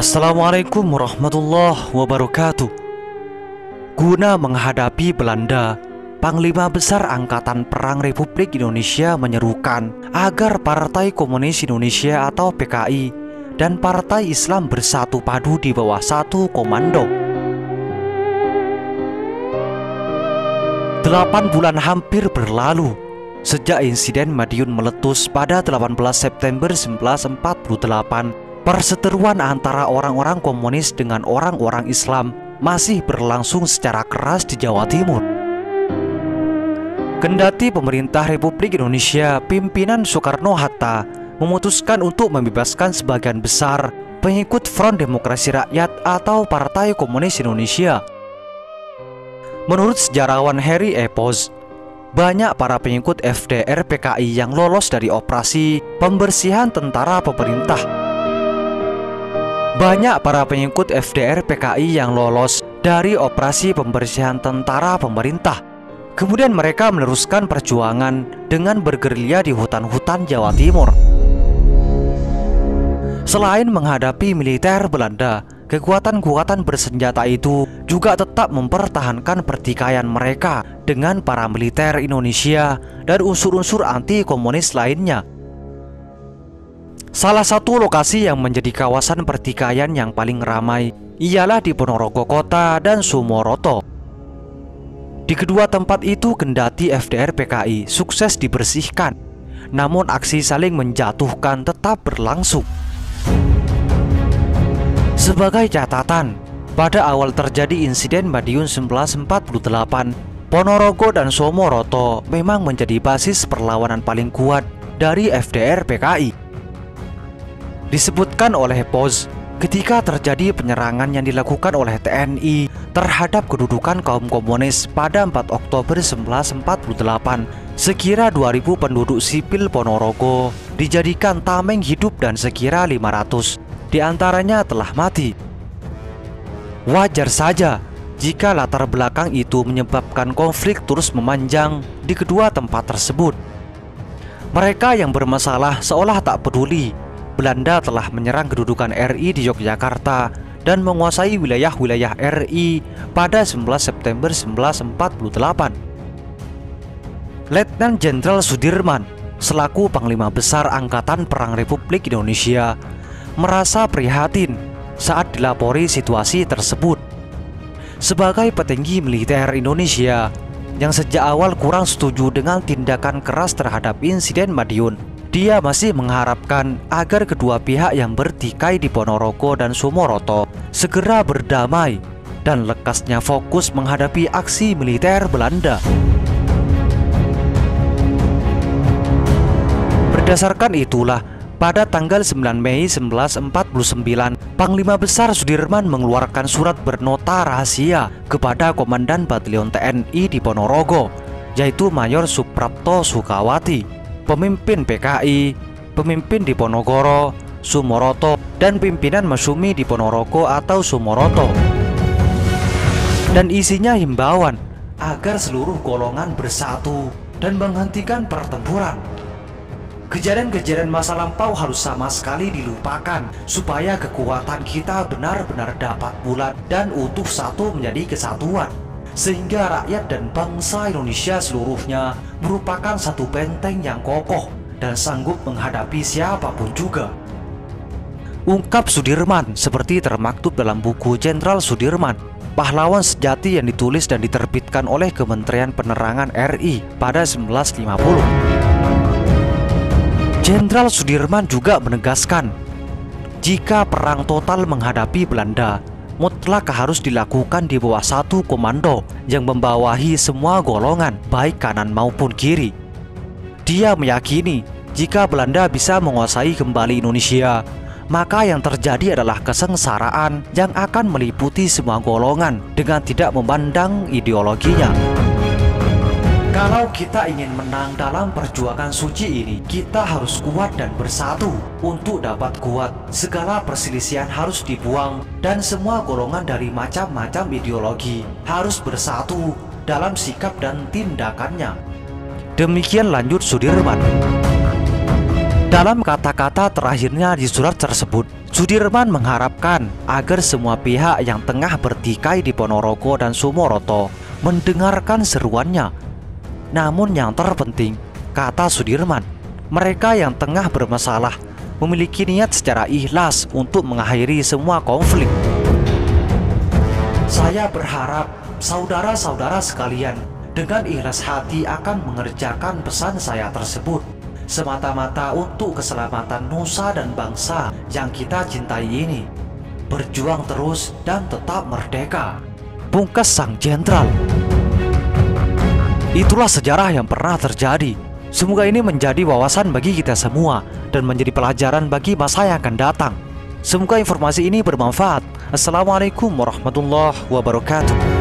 Assalamualaikum warahmatullahi wabarakatuh. Guna menghadapi Belanda, Panglima Besar Angkatan Perang Republik Indonesia menyerukan agar Partai Komunis Indonesia atau PKI dan Partai Islam bersatu padu di bawah satu komando. 8 bulan hampir berlalu sejak insiden Madiun meletus pada 18 September 1948. Perseteruan antara orang-orang komunis dengan orang-orang Islam masih berlangsung secara keras di Jawa Timur. Kendati pemerintah Republik Indonesia pimpinan Soekarno-Hatta memutuskan untuk membebaskan sebagian besar pengikut Front Demokrasi Rakyat atau Partai Komunis Indonesia. Menurut sejarawan Harry Epos, banyak para pengikut FDR PKI yang lolos dari operasi pembersihan tentara pemerintah. Banyak para pengikut FDR PKI yang lolos dari operasi pembersihan tentara pemerintah. Kemudian mereka meneruskan perjuangan dengan bergerilya di hutan-hutan Jawa Timur. Selain menghadapi militer Belanda, kekuatan-kekuatan bersenjata itu juga tetap mempertahankan pertikaian mereka dengan para militer Indonesia dan unsur-unsur anti-komunis lainnya. Salah satu lokasi yang menjadi kawasan pertikaian yang paling ramai ialah di Ponorogo Kota dan Sumoroto. Di kedua tempat itu kendati FDR PKI sukses dibersihkan, namun aksi saling menjatuhkan tetap berlangsung. Sebagai catatan, pada awal terjadi insiden Madiun 1948, Ponorogo dan Sumoroto memang menjadi basis perlawanan paling kuat dari FDR PKI. Disebutkan oleh Pos, ketika terjadi penyerangan yang dilakukan oleh TNI terhadap kedudukan kaum komunis pada 4 Oktober 1948, sekira 2000 penduduk sipil Ponorogo dijadikan tameng hidup dan sekira 500 diantaranya telah mati. Wajar saja jika latar belakang itu menyebabkan konflik terus memanjang di kedua tempat tersebut. Mereka yang bermasalah seolah tak peduli Belanda telah menyerang kedudukan RI di Yogyakarta dan menguasai wilayah-wilayah RI pada 11 September 1948. Letnan Jenderal Sudirman selaku Panglima Besar Angkatan Perang Republik Indonesia merasa prihatin saat dilapori situasi tersebut. Sebagai petinggi militer Indonesia yang sejak awal kurang setuju dengan tindakan keras terhadap insiden Madiun, dia masih mengharapkan agar kedua pihak yang bertikai di Ponorogo dan Sumoroto segera berdamai dan lekasnya fokus menghadapi aksi militer Belanda. Berdasarkan itulah, pada tanggal 9 Mei 1949, Panglima Besar Sudirman mengeluarkan surat bernota rahasia kepada Komandan Batalion TNI di Ponorogo, yaitu Mayor Suprapto Sukawati, pemimpin PKI, pemimpin di Ponorogo, Sumoroto, dan pimpinan Masumi di Ponorogo atau Sumoroto. Dan isinya himbauan agar seluruh golongan bersatu dan menghentikan pertempuran. Kejadian-kejadian masa lampau harus sama sekali dilupakan supaya kekuatan kita benar-benar dapat bulat dan utuh satu menjadi kesatuan, sehingga rakyat dan bangsa Indonesia seluruhnya merupakan satu benteng yang kokoh dan sanggup menghadapi siapapun juga. Ungkap Sudirman seperti termaktub dalam buku Jenderal Sudirman, Pahlawan Sejati yang ditulis dan diterbitkan oleh Kementerian Penerangan RI pada 1950. Jenderal Sudirman juga menegaskan, jika perang total menghadapi Belanda, mutlak harus dilakukan di bawah satu komando yang membawahi semua golongan, baik kanan maupun kiri. Dia meyakini jika Belanda bisa menguasai kembali Indonesia, maka yang terjadi adalah kesengsaraan yang akan meliputi semua golongan dengan tidak memandang ideologinya. Kalau kita ingin menang dalam perjuangan suci ini, kita harus kuat dan bersatu. Untuk dapat kuat, segala perselisihan harus dibuang dan semua golongan dari macam-macam ideologi harus bersatu dalam sikap dan tindakannya. Demikian lanjut Sudirman. Dalam kata-kata terakhirnya di surat tersebut, Sudirman mengharapkan agar semua pihak yang tengah bertikai di Ponorogo dan Sumoroto mendengarkan seruannya. Namun yang terpenting, kata Sudirman, mereka yang tengah bermasalah memiliki niat secara ikhlas untuk mengakhiri semua konflik. Saya berharap saudara-saudara sekalian dengan ikhlas hati akan mengerjakan pesan saya tersebut, semata-mata untuk keselamatan nusa dan bangsa yang kita cintai ini. Berjuang terus dan tetap merdeka, pungkas sang jenderal. Itulah sejarah yang pernah terjadi. Semoga ini menjadi wawasan bagi kita semua dan menjadi pelajaran bagi masa yang akan datang. Semoga informasi ini bermanfaat. Assalamualaikum warahmatullahi wabarakatuh.